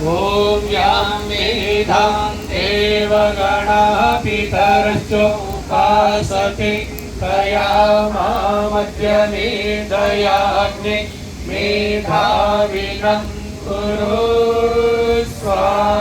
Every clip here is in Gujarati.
ॐ यां मेधां देवगणः पितरश्चोपासते तया मामद्य मेधयाग्ने मेधाविनं कुरु स्वाहा।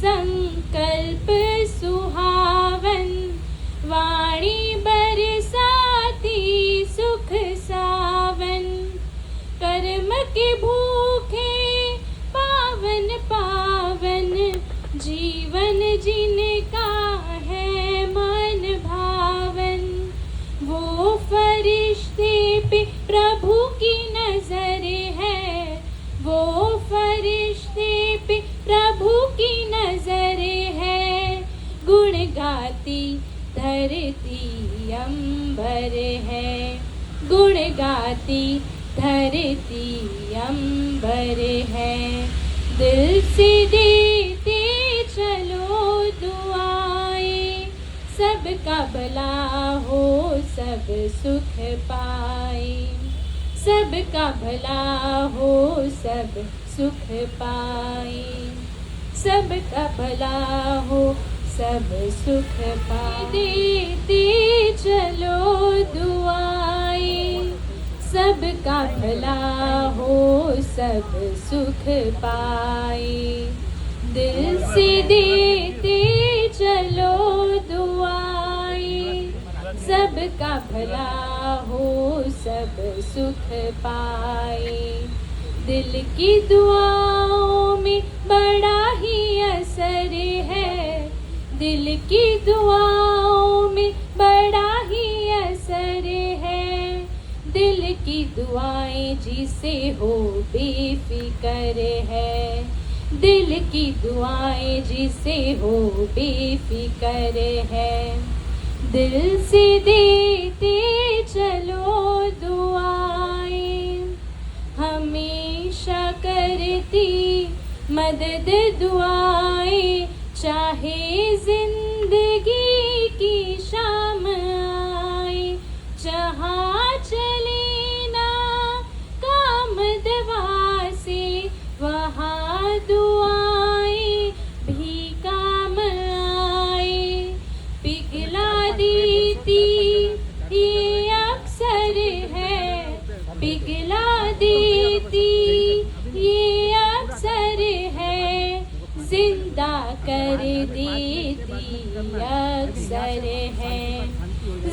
संकल्प सुहावन वाणी बरसाती सुख सावन कर्म के भूखे पावन पावन जीवन जिनका है मन धरती अंबर है, गुण गाती धरती अंबर है। दिल से देते चलो दुआएं, सबका भला हो सब सुख पाए, सबका भला हो सब सुख पाए, सबका भला हो सब सुख पाए। देते चलो दुआएं, सबका भला हो सब सुख पाए। दिल से देते चलो दुआएं, सबका भला हो सब सुख पाए। दिल की दुआओं में बड़ा ही असर है, दिल की दुआओं में बड़ा ही असर है। दिल की दुआएं जिसे हो बेफिकर है, दिल की दुआएं जिसे हो बेफिकर है। दिल से देते चलो दुआएं, हमेशा करती मदद दुआएं, चाहे जिंदगी की शाम आए। जहाँ चले ना काम दवा से, वहाँ दुआएं भी काम आए। पिघला देती ये अक्सर है, पिघला देती ये अक्सर है। जिंदा कर देती अक्सर है,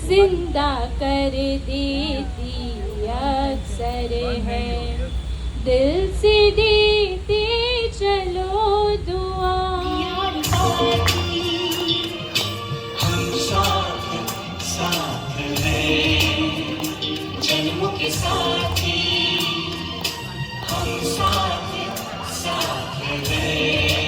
जिंदा कर देती अक्सर है। दिल से देते चलो दुआ। हम साथ साथ हैं, जन्मों के साथी हम साथ साथ हैं।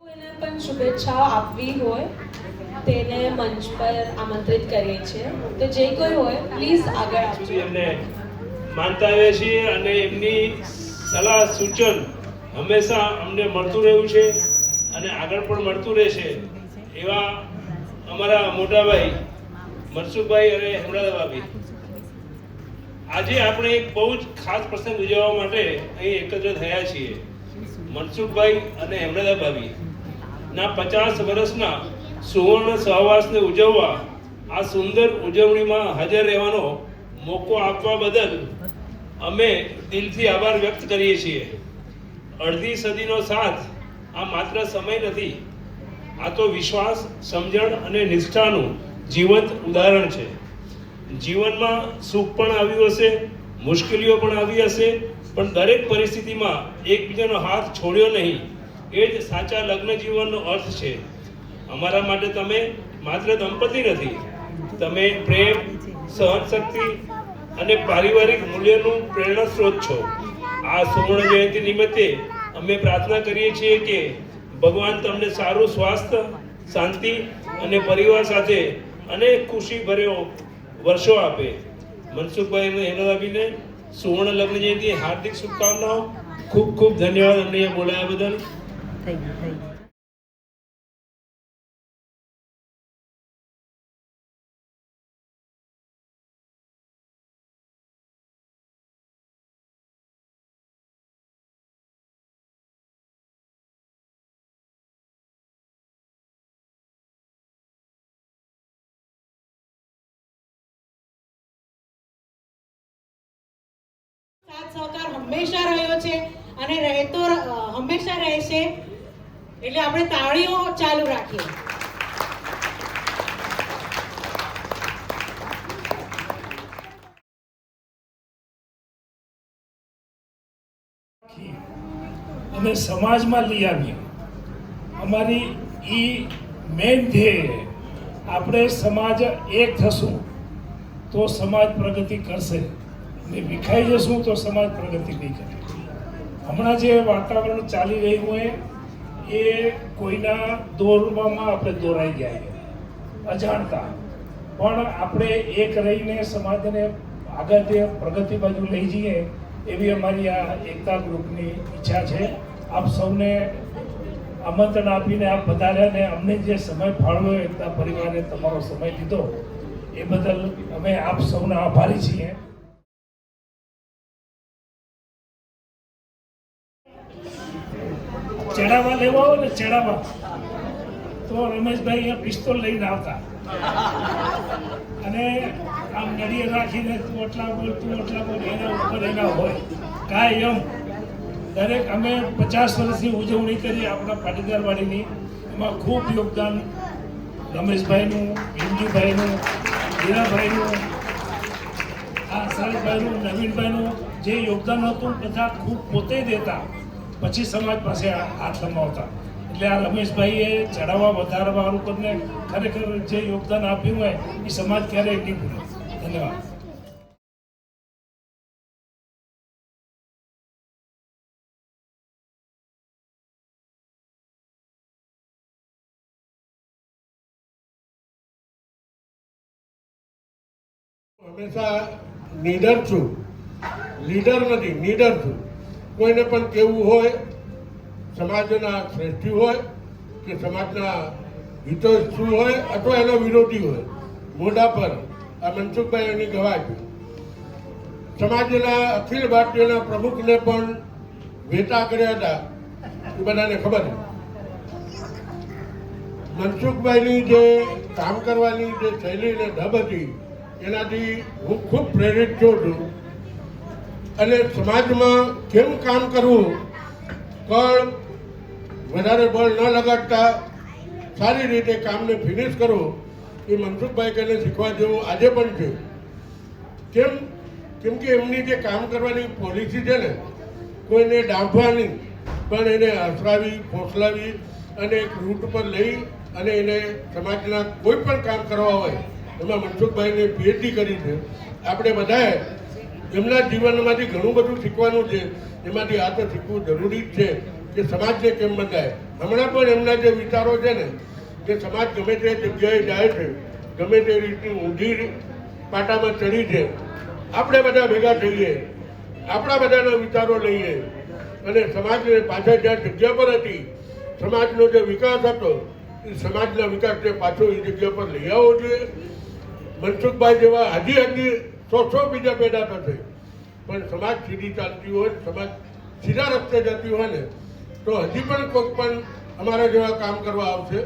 કોઈને પણ શુભેચ્છાઓ આપવી હોય તેને મંચ પર આમંત્રિત કરીએ છીએ. તો જે કોઈ હોય પ્લીઝ આગળ આવજો. એમને માનતા આવ્યા છીએ અને એમની સલાહ સૂચન હંમેશા અમને મળતું રહ્યું છે અને આગળ પણ મળતું રહેશે. એવા અમારા મોટાભાઈ મનસુખભાઈ અને હેમરાદાભાભી, આજે આપણે એક બહુ જ ખાસ પ્રસંગ ઉજવવા માટે અહીં એકત્ર થયા છીએ. મનસુખભાઈ અને હેમરાદાભાભી ના 50 વર્ષના સુવર્ણ સહવાસને ઉજવવા આ સુંદર ઉજવણીમાં હાજર રહેવાનો મોકો આપવા બદલ અમે દિલથી આભાર વ્યક્ત કરીએ છીએ. અડધી સદીનો સાથ આ માત્ર સમય નથી, આ તો વિશ્વાસ, સમજણ અને નિષ્ઠાનું જીવંત ઉદાહરણ છે. જીવનમાં સુખ પણ આવ્યું હશે, મુશ્કેલીઓ પણ આવી હશે, પણ દરેક પરિસ્થિતિમાં એકબીજાનો હાથ છોડ્યો નહીં. એ જ સાચા લગ્ન જીવનનો અર્થ છે. અમારા માટે તમે માત્ર દંપતી નથી, તમે પ્રેમ, સહનશક્તિ અને પારિવારિક મૂલ્યનું પ્રેરણા સ્ત્રોત છો. આ સુવર્ણ જયંતિ નિમિત્તે અમે પ્રાર્થના કરીએ છીએ કે ભગવાન તમને સારું સ્વાસ્થ્ય, શાંતિ અને પરિવાર સાથે અનેક ખુશી ભર્યો વર્ષો આપે. મનસુખભાઈ અને હેમરાદાભાઈને સુવર્ણ લગ્ન જયંતિ હાર્દિક શુભકામનાઓ. ખૂબ ખૂબ ધન્યવાદ અમને અહીંયા બોલાવ્યા બદલ. સાથ સહકાર હંમેશા રહ્યો છે અને રહેતો હંમેશા રહેશે. એટલે આપણે તાળીઓ ચાલુ રાખીએ. અમે સમાજમાં લઈ આવીએ. અમારી મેન ધ્યેય, આપણે સમાજ એક થશું તો સમાજ પ્રગતિ કરશે, ને વિખાઈ જશું તો સમાજ પ્રગતિ નહીં કરે. હમણાં જે વાતાવરણ ચાલી રહ્યું હોય એ કોઈના દોરવામાં આપણે દોરાઈ ગયા અજાણતા, પણ આપણે એક રહીને સમાજને આગળ પ્રગતિ બાજુ લઈ જઈએ એવી અમારી આ એકતા ગ્રુપની ઈચ્છા છે. આપ સૌને આમંત્રણ આપીને આપ બધાને અમને જે સમય ફાળવ્યો, એકતા પરિવારે તમારો સમય લીધો એ બદલ અમે આપ સૌના આભારી છીએ. ચડાવવા લેવા હોય ને, ચડાવવા તો રમેશભાઈ અહીંયા પિસ્તોલ લઈને આવતા અને આમ નડીએ રાખીને તું એટલા બોલ, એના ઉપર એના હોય કાયમ. દરેક અમે 50 વર્ષની ઉજવણી કરી આપણા પાટીદારવાડીની. એમાં ખૂબ યોગદાન રમેશભાઈનું, ભીમજીભાઈનું, હીરાભાઈનું, આ સરસભાઈનું, નવીનભાઈનું જે યોગદાન હતું બધા ખૂબ પોતે દેતા, પછી સમાજ પાસે હાથ લંબાવતા. એટલે આ રમેશભાઈએ ચડાવવા વધારવા વાળું ખરેખર જે યોગદાન આપ્યું હોય એ સમાજ ક્યારેય નહીં ભૂલે. ધન્યવાદ. હંમેશા નીડર છું, લીડર નથી, નીડર છું. કોઈને પણ કેવું હોય, સમાજના શ્રેષ્ઠી હોય કે સમાજના હિતોત્સુ હોય અથવા એનો વિરોધી હોય, મોઢા પર આ મનસુખભાઈ એની ગવાહ. સમાજના અખિલ ભારતીયના પ્રમુખને પણ ભેટા કર્યા હતા, એ બધાને ખબર છે. મનસુખભાઈની જે કામ કરવાની જે શૈલી અને ઢબ હતી એનાથી હું ખૂબ પ્રેરિત છું. અને સમાજમાં કેમ કામ કરવું, પણ વધારે બળ ન લગાડતા સારી રીતે કામને ફિનિશ કરવું, એ મનસુખભાઈ કહીને શીખવા જેવું આજે પણ છે. કેમ કે એમની જે કામ કરવાની પોલિસી છે ને, કોઈને ડાંભવાની પણ એને હસરાવી, ફોસલાવી અને એક રૂટ પર લઈ અને એને સમાજના કોઈ પણ કામ કરવા હોય એમાં મનસુખભાઈને પીએચડી કરી છે. આપણે બધાએ એમના જીવનમાંથી ઘણું બધું શીખવાનું છે. એમાંથી આ તો શીખવું જરૂરી જ છે કે સમાજને કેમ બંધાય. હમણાં પણ એમના જે વિચારો છે ને, કે સમાજ ગમે તે જગ્યાએ જાય છે, ગમે તે રીતની ઊંધી પાટામાં ચડી છે, આપણે બધા ભેગા થઈએ, આપણા બધાના વિચારો લઈએ અને સમાજને પાછળ જ્યાં જગ્યા પર હતી, સમાજનો જે વિકાસ હતો, એ સમાજના વિકાસને પાછો એ જગ્યા પર લઈ આવવો જોઈએ. મનસુખભાઈ જેવા હજી 100 બીજા પેદા થશે, પણ સમાજ સીધી ચાલતી હોય, સમાજ સીધા રસ્તે જતી હોય ને, તો હજી પણ કોઈક પણ અમારા જેવા કામ કરવા આવશે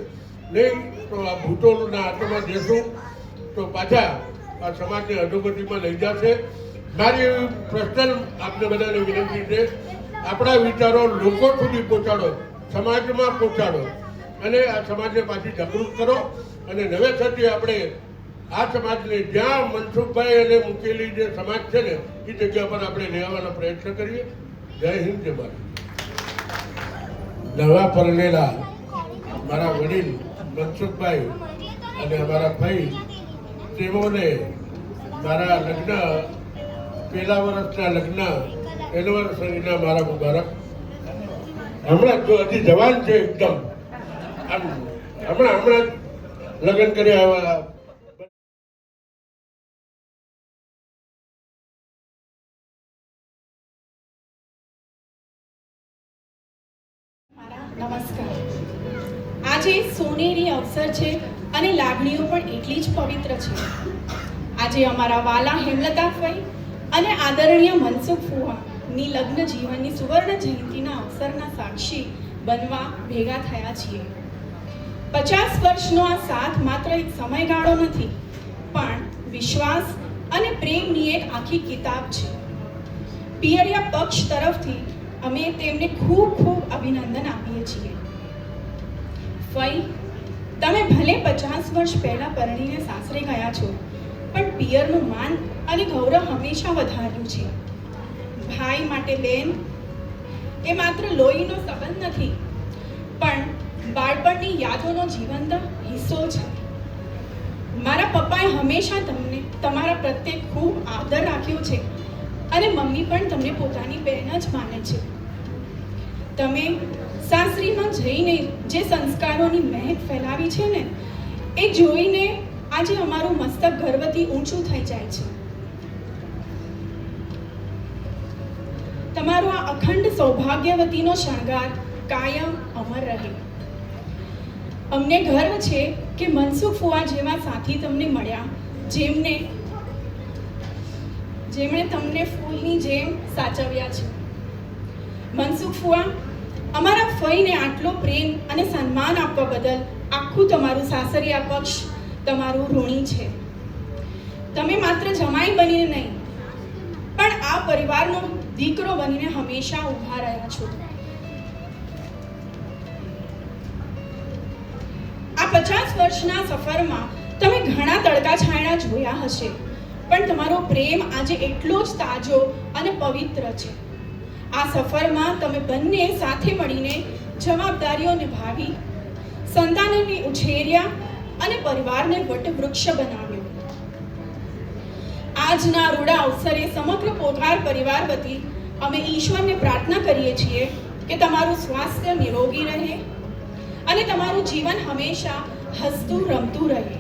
નહીં. તો આ ભૂતોના હાથોમાં દેશું તો પાછા આ સમાજને અધોગતિમાં લઈ જશે. મારી એવી પર્સનલ આપને બધાને વિનંતી છે, આપણા વિચારો લોકો સુધી પહોંચાડો, સમાજમાં પહોંચાડો અને આ સમાજને પાછી જાગૃત કરો. અને નવેસરથી આપણે આ સમાજને જ્યાં મનસુખભાઈ અને મૂકેલી જે સમાજ છે ને, એ જગ્યા પર આપણે લઈ આવવાનો પ્રયત્ન કરીએ. જય હિન્દ, જય ભારત. નવા પરણેલા મારા વડીલ મનસુખભાઈ અને અમારા ભાઈ, તેઓને મારા લગ્ન, પહેલા વર્ષના લગ્ન એનિવર્સરીના મારા મુબારક. હમણાં જો હજી જવાન છે એકદમ, આમ હમણાં લગ્ન કર્યા આવ્યા. નમસ્કાર. આજે સોનેરી અવસર છે અને લાગણીઓ પણ એટલી જ પવિત્ર છે. આજે અમારા વાલા હેમલતાભાઈ અને આદરણીય મનસુખ ફુવાની લગ્ન જીવનની સુવર્ણ જયંતિના અવસરના સાક્ષી બનવા ભેગા થયા છીએ. 50 વર્ષનો આ સાથ માત્ર એક સમયગાળો નથી, પણ વિશ્વાસ અને પ્રેમની એક આખી કિતાબ છે. પિયરિયા પક્ષ તરફથી અમે તેમને ખૂબ ખૂબ અભિનંદન આપીએ છીએ. ફઈ, તમે ભલે 50 વર્ષ પહેલા પરણીને સાસરે ગયા છો, પણ પિયરનું માન અને ગૌરવ હંમેશા વધાર્યું છે. ભાઈ માટે બેન એ માત્ર લોહીનો સંબંધ નથી, પણ બાળપણની યાદોનો જીવંત હિસ્સો છે. મારા પપ્પાએ હંમેશા તમને તમારા પ્રત્યે ખૂબ આદર રાખ્યો છે અને મમ્મી પણ તમને પોતાની બહેન જ માને છે. તમે સાસરીમાં જઈને જે સંસ્કારોની મહેક ફેલાવી છે ને, એ જોઈને આજે અમારું મસ્તક ગર્વથી ઊંચું થઈ જાય છે. તમારો આ અખંડ સૌભાગ્યવતીનો શણગાર કાયમ અમર રહે. અમને ગર્વ છે કે મનસુખ ફુવા જેવા સાથી તમને મળ્યા, જેમણે તમને ફૂલની જેમ સાચવ્યા છે. મનસુખ ફુવા, અમારા ફઈને આટલો પ્રેમ અને સન્માન આપવા બદલ આખું તમારું સાસરિયા પક્ષ તમારું ઋણી છે. તમે માત્ર જમાઈ બનીને નહીં, પણ આ પરિવારનો દીકરો બનીને હંમેશા ઊભા રહ્યા છો. આ 50 વર્ષના સફરમાં તમે ઘણા તડકા છાંયડા જોયા હશે, પણ તમારો પ્રેમ આજે એટલો જ તાજો અને પવિત્ર છે. આ સફરમાં તમે બંને સાથે મળીને જવાબદારીઓ નિભાવી, સંતાનોને ઉછેર્યા અને પરિવારને વટવૃક્ષ બનાવ્યો. આજના રૂડા અવસરે સમગ્ર પોકાર પરિવાર વતી અમે ઈશ્વરને પ્રાર્થના કરીએ છીએ કે તમારું સ્વાસ્થ્ય નિરોગી રહે અને તમારું જીવન હંમેશા હસતું રમતું રહે.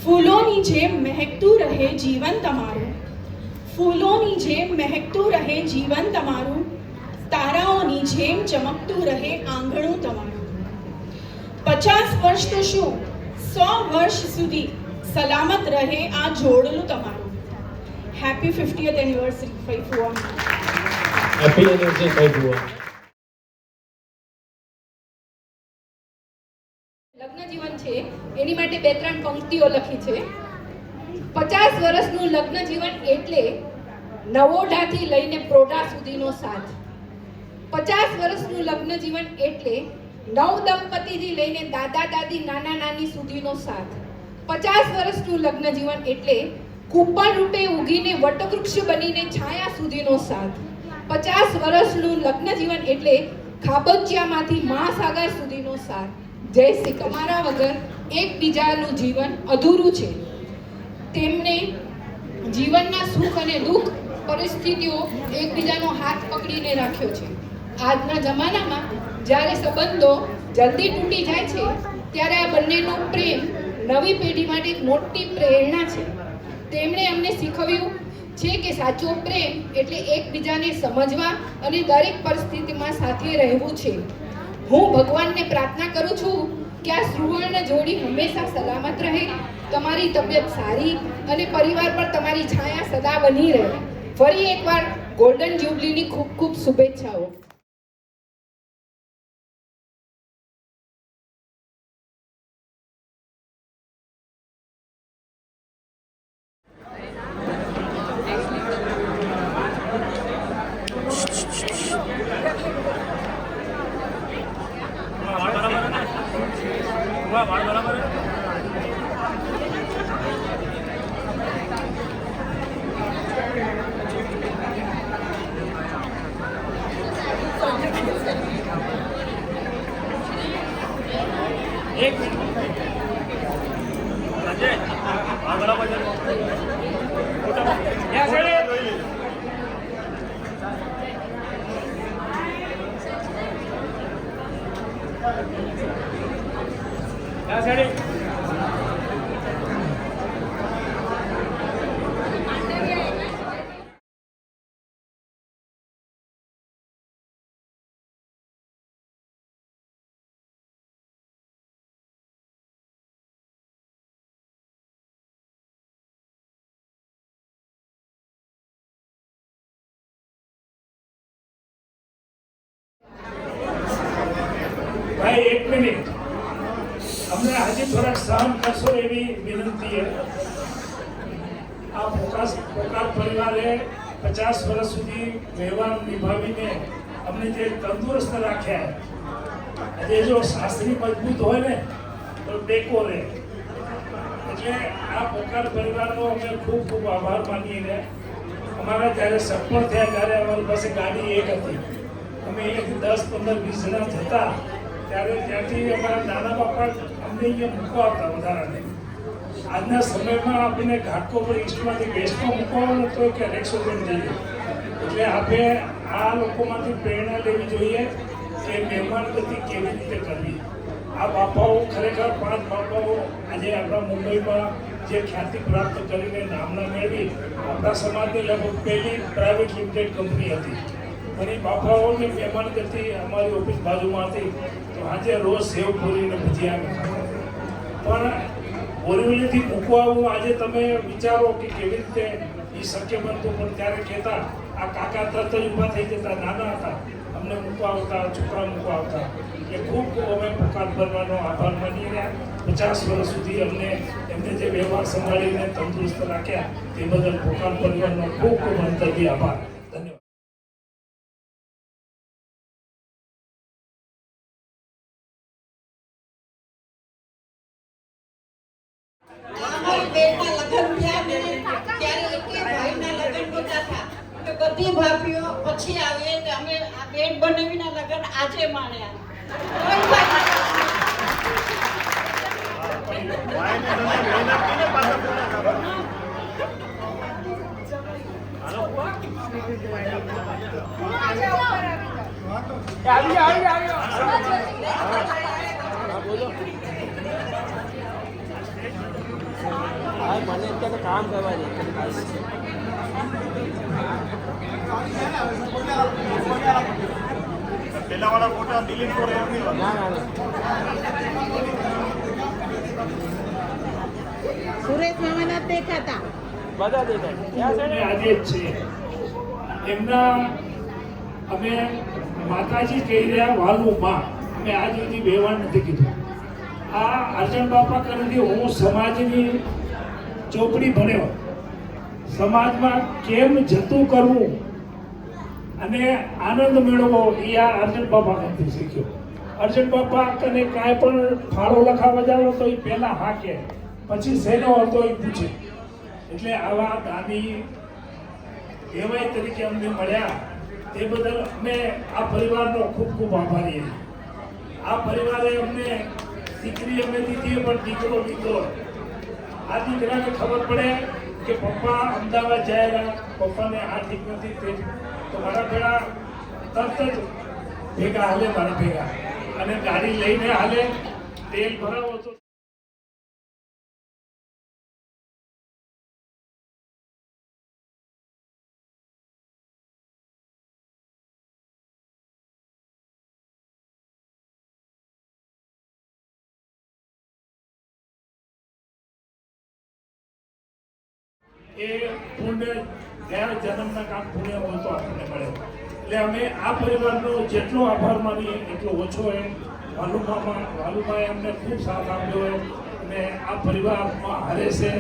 ફૂલોની જેમ મહેકતું રહે જીવન તમારું, ફૂલોની જેમ મહેકતું રહે જીવન તમારું, તારાઓની જેમ ચમકતું રહે આંગણું તમારું. 50 વર્ષ તો શું, 100 વર્ષ સુધી સલામત રહે આ જોડલું તમારું. હેપી 50th એનિવર્સરી ફઈ ફુવા. હેપી એનિવર્સરી ફઈ ફુવા. લગ્ન જીવન છે એની માટે 2-3 પંક્તિઓ લખી છે. 50 વર્ષનું લગ્ન જીવન એટલે નવોઢાથી લઈને પ્રોઢા સુધીનો સાથ. 50 વર્ષનું લગ્ન જીવન એટલે નવ દંપતીથી લઈને દાદા દાદી નાના નાની સુધીનો સાથ. 50 વર્ષનું લગ્ન જીવન એટલે કૂપણ રૂપે ઉગીને વટવૃક્ષ બનીને છાયા સુધીનો સાથ. 50 વર્ષનું લગ્ન જીવન એટલે ખાબોચિયામાંથી મહાસાગર સુધીનો સાથ. જય શ્રી તમારા વગર એકબીજાનું જીવન અધૂરું છે. તેમને જીવનના સુખ અને દુઃખ પરિસ્થિતિઓ એકબીજાનો હાથ પકડીને રાખ્યો છે. આજના જમાનામાં જ્યારે સંબંધો જલ્દી તૂટી જાય છે ત્યારે આ બંનેનો પ્રેમ નવી પેઢી માટે એક મોટી પ્રેરણા છે. તેમણે અમને શીખવ્યું છે કે સાચો પ્રેમ એટલે એકબીજાને સમજવા અને દરેક પરિસ્થિતિમાં સાથે રહેવું છે. હું ભગવાનને પ્રાર્થના કરું છું કે આ સુવર્ણ જોડી હંમેશા સલામત રહે, તમારી તબિયત સારી અને પરિવાર પર તમારી છાયા સદા બની રહે. ફરી એકવાર ગોલ્ડન જ્યુબલીની ખૂબ ખૂબ શુભેચ્છાઓ. ભાઈ એક મિનિટ, અમને હજી થોડાક સહન કરશો એવી વિનંતી છે. આ પોકાર પરિવારે 50 વર્ષ સુધી વ્યવહાર નિભાવીને અમને જે તંદુરસ્ત રાખ્યા, આજે જો શાસ્ત્રી મજબૂત હોય ને તો ટેકો રહે. એટલે આ પોકાર પરિવારનો અમે ખૂબ ખૂબ આભાર માનીએ છીએ. અમારા જ્યારે સફળ થયા ત્યારે અમારી પાસે ગાડી એક હતી, અમે 10, 15, 20 જણા જતા ત્યારે ત્યાંથી અમારા નાના બાપા અમને અહીંયા મૂકવા આવતા વધારાને. આજના સમયમાં આપણને ઘાટકો પર ઈસ્ટમાંથી વેસ્ટમાં મૂકવાનો તો કે રેક્સો પણ જઈએ. એટલે આપણે આ લોકોમાંથી પ્રેરણા લેવી જોઈએ કે મહેમાન ગતિ કેવી રીતે કરવી. આ બાપાઓ ખરેખર 5 બાપાઓ આજે આપણા મુંબઈમાં જે ખ્યાતિ પ્રાપ્ત કરીને નામના મેળવી, આપણા સમાજની લગભગ પહેલી પ્રાઇવેટ લિમિટેડ કંપની હતી. અને બાપાઓની મહેમાન ગતિ અમારી ઓફિસ બાજુમાં હતી, તો આજે રોજ સેવ પૂરીને ભજીયા પણ બોરીવલીથી મૂકવા આવું. આજે તમે વિચારો કે કેવી રીતે એ શક્ય બનતું, પણ ત્યારે કહેતા આ કાકા તરત જ ઊભા થઈ જતા, નાના હતા, અમને મૂકવા આવતા, છોકરા મૂકવા આવતા. એ ખૂબ અમે પોકાર ભરવાનો આભાર માની રહ્યા. 50 વર્ષ સુધી અમને એમને જે વ્યવહાર સંભાળીને તંદુરસ્ત રાખ્યા તે બદલ પોકાર પરિવારનો ખૂબ ખૂબ અંતરથી આભાર. ધન્યવાદ. બધી ભાભીઓ પછી આવીએ તો અમે આ બેડ બનાવીને લગ્ન આજે માણ્યા. મને અત્યારે કામ કરવા દે. પેલા વાળા ફોટા ડિલીટ કરો એમ નહીં. ના ના ના, સુરેશ મામા નથી દેખાતા, બધા દેખાય. આજે જ છે એમના અમે માતાજી કહી રહ્યા, વાલું માં. અમે આજ સુધી વ્યવહાર નથી કીધું. આ અર્જણ બાપા કરેલી હું સમાજની ચોપડી ભણ્યો, સમાજમાં કેમ જતું કરવું અને આનંદ મેળવવો એ આ અર્જણ બાપા નથી શીખ્યો. અર્જણ બાપા કને કાંઈ પણ ફાળો લખાવા જાવ તો એ પહેલા હા કે, પછી શેનો હતો એ પૂછે. એટલે આવા દાદી એવાય તરીકે અમને મળ્યા તે બદલ અમે આ પરિવારનો ખૂબ ખૂબ આભારી. આ પરિવારે અમને દીકરી અમે દીધી, પણ દીકરો લીધો. આ દીકરાને ખબર પડે કે પપ્પા અમદાવાદ જાય રહ્યા, પપ્પાને આ ઠીક નથી તે, તો મારા પેલા તરત જ ભેગા હાલે મારા ભેગા, અને ગાડી લઈને હાલે, તેલ ભરાવો તો એ પુણ્ય ગયા જન્મના કામ પુણ્ય હોય તો આપણને મળે. એટલે અમે આ પરિવારનો જેટલો આભાર માનીએ એટલો ઓછો હોય. વાલુમાએ અમને ખૂબ સાથ આપ્યો હોય અને આ પરિવારમાં હારે છે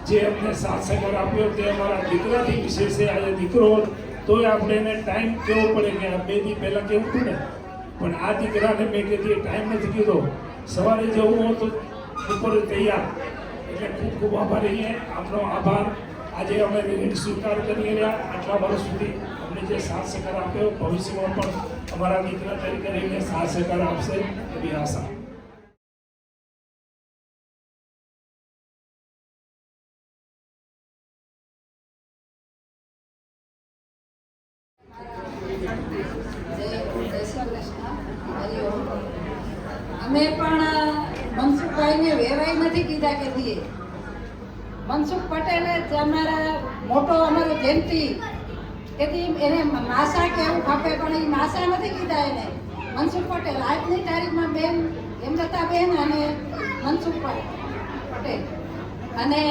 જે અમને સાથ સહકાર આપ્યો તે અમારા દીકરાથી વિશેષ છે. આજે દીકરો તોય આપણે એને ટાઈમ કહેવો પડે કે આ 2 દી પહેલાં કેવું હતું ને, પણ આ દીકરાને મેં કીધી ટાઈમ નથી કીધો, સવારે જવું હોય તો બપોરે તૈયાર. એટલે ખૂબ ખૂબ આભાર. અહીંયા આપણો આભાર. આજે અમે ઋણ સ્વીકાર કરી રહ્યા. આટલા વર્ષ સુધી અમને જે સાથ સહકાર આપ્યો, ભવિષ્યમાં પણ અમારા દીકરા તરીકે રહીને સાથ સહકાર આપશે એવી આશા. અમે પણ મનસુખભાઈને વેવાઈ નથી કીધા કે દીએ. મનસુખ પટેલે જ અમારા મોટો અમારો જયંતિ તેથી એને માસા કેવું ખપે, પણ એ માસા નથી કીધા એને. મનસુખ પટેલ આજની તારીખમાં બેન હેમલતાબેન અને મનસુખ પટેલ, અને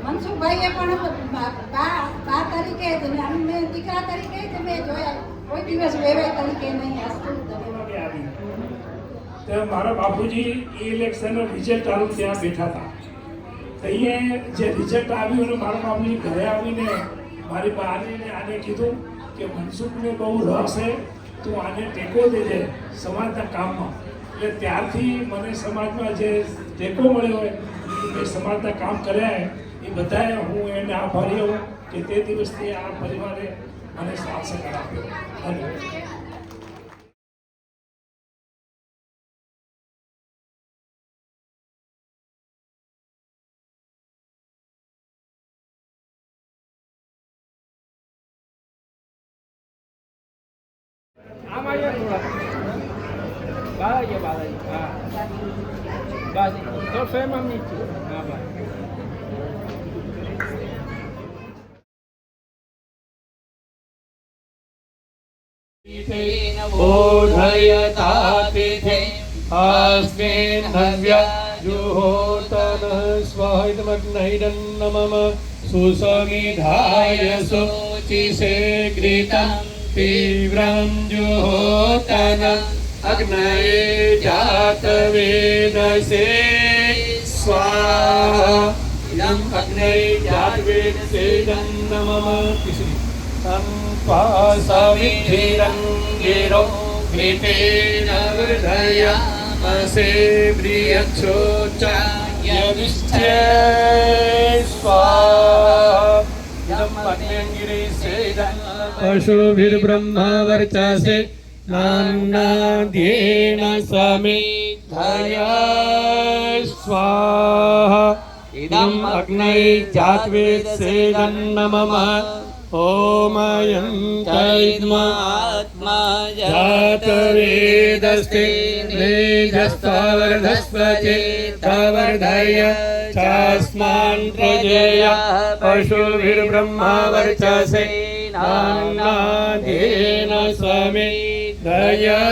મનસુખભાઈએ પણ બા તરીકે જ અને અમે દીકરા તરીકે જ મેં જોયા, કોઈ દિવસ વેવાઈ તરીકે નહીં. મારા બાપુજી ઇલેક્શન રિઝલ્ટ આવ્યું ત્યાં બેઠા હતા. તો અહીંયા જે રિઝલ્ટ આવ્યું અને મારા બાપુજી ઘરે આવીને મારી બાને આને કીધું કે મનસુખને બહુ રસ છે, તું આને ટેકો દેજે સમાજના કામમાં. એટલે ત્યારથી મને સમાજમાં જે ટેકો મળ્યો હોય મેં સમાજના કામ કર્યા એ બધાએ હું એને આભારી હોઉં કે તે દિવસથી આ પરિવારે મને સાથ સહકાર આપ્યો. ધન્યવાદ. આમ આવીએ થોડા બાલાજી હા બસ તો ફેમ આમ નીચે હા બસ बोधयतातिथे अस्मिन् हव्यजुहोतनः स्वाहितमग्नैदन्नमम सुसमिधाय शुचिषे घृतं तीव्रं जुहोतन अग्नये जातवेदसे स्वाहा इदम् अग्नये जातवेदसे नमः संपासविधिरङ्गिरो घृतेन वृधयामसे प्रियक्षोचायविष्ठ्य स्वाहा इदम् अग्न्यङ्गिरिसेदन् पशुभिर्ब्रह्मा वर्चसे नान्नाद्येन समेधया स्वाहा इदम् अग्नये जातवेदसेदन्नमः ओमयन्तैद्मात्मा जातवेदस्ते मेधस्तावर्धस्वचेतवर्धय चास्मान् प्रजया पशुभिर्ब्रह्मा वर्चसे नान्नाद्येन समेधया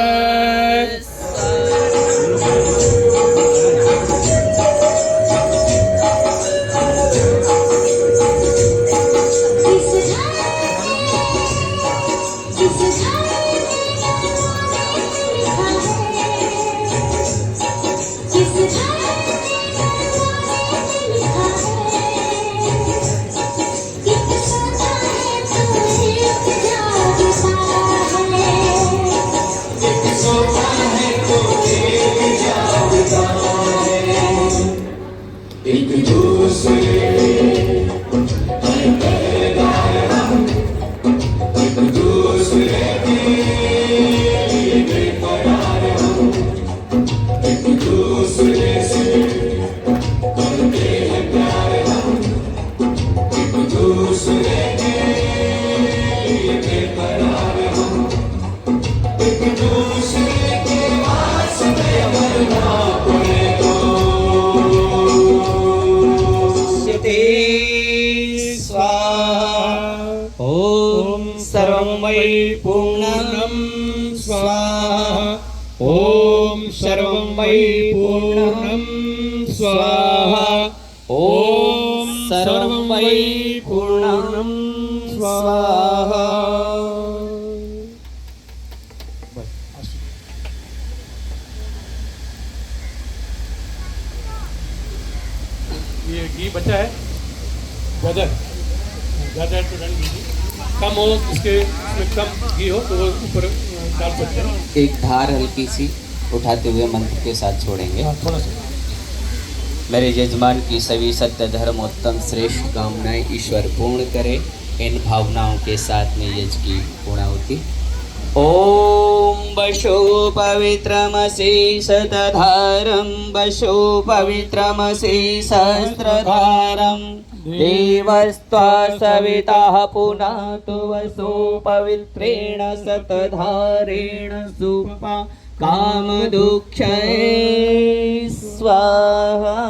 वै पूर्णं स्वाहा ॐ सर्वं वै पूर्णं स्वाहा ॐ सर्वं वै पूर्णं स्वाहा। ये घी बचा है, गदर गदर तो डन घी कम हो, इसके इसमें कम घी हो तो वो ऊपर डाल सकते हैं। एक धार हल्की सी उठाते हुए मंत्र के साथ छोड़ेंगे। थोड़ा सा मेरे यजमान की सभी सत्य धर्म उत्तम श्रेष्ठ कामनाएं ईश्वर पूर्ण करे। इन भावनाओं के साथ में यज की पूर्णाहुति। ओम वशो पवित्रमसि शतधारं वशो पवित्रमसि सहस्रधारं देवस्त्वा सविता पुनातु वसो पवित्रेण शतधारेण सुपा कामदुःखये स्वाहा।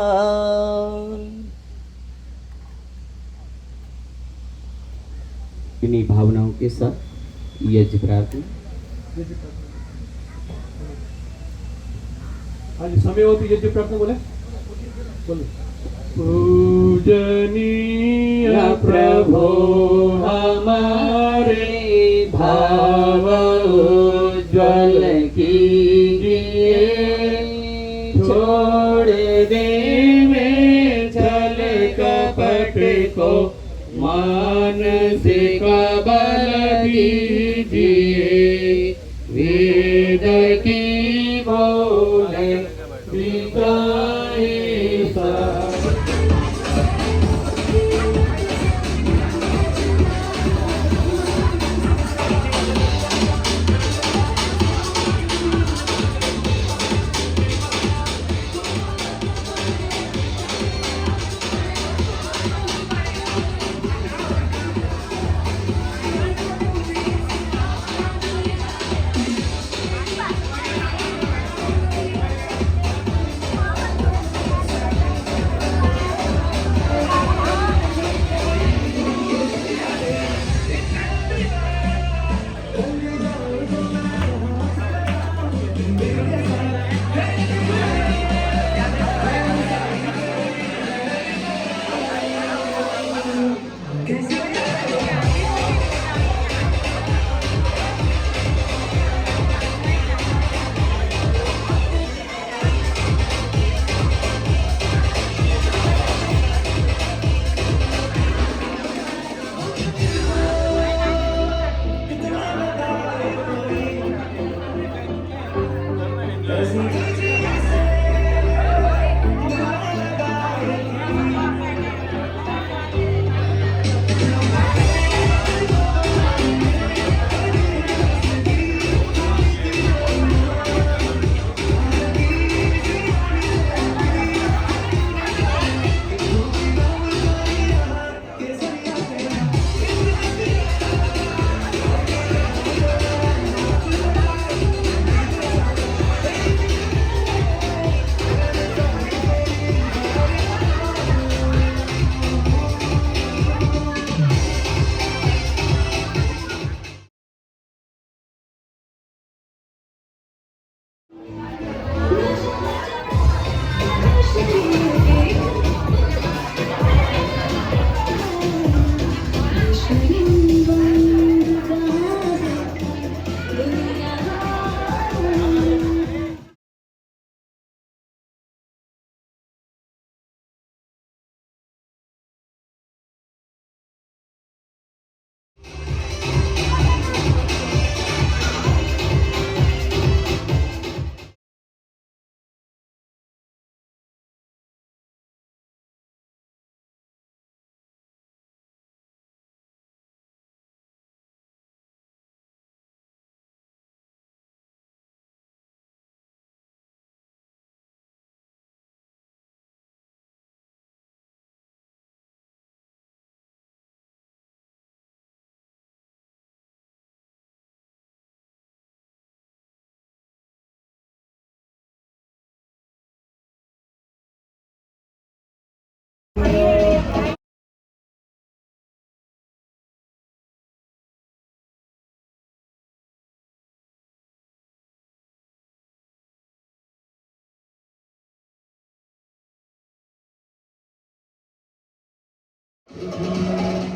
इन्हीं भावनाओं के साथ यज्ञ प्रार्थना। आज समय होती यज्ञ प्रार्थना बोले बोलो। पूजनीय प्रभो हमारे भाव उज्ज्वल कीजिए, छोड़ दे में छल कपट को मानसिक बल दीजिए। वेद की बोले पिताए Thank you.